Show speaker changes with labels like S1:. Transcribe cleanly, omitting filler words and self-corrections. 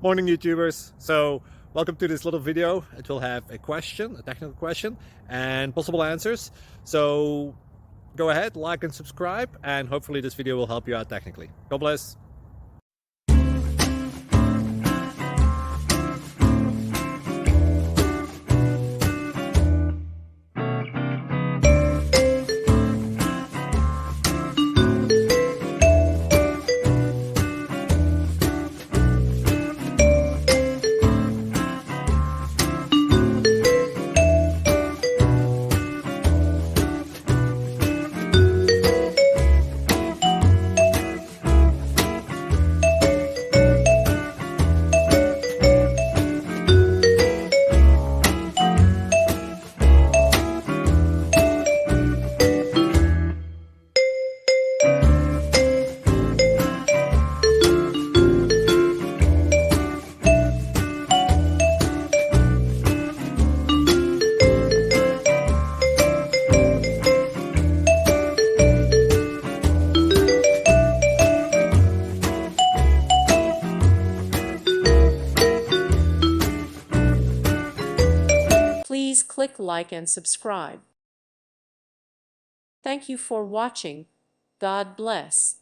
S1: Morning, YouTubers. So welcome to this little video. It will have a question, a technical question, and possible answers. So go ahead, like and subscribe, and hopefully this video will help you out technically. God bless.
S2: Please click like and subscribe. Thank you for watching. God bless.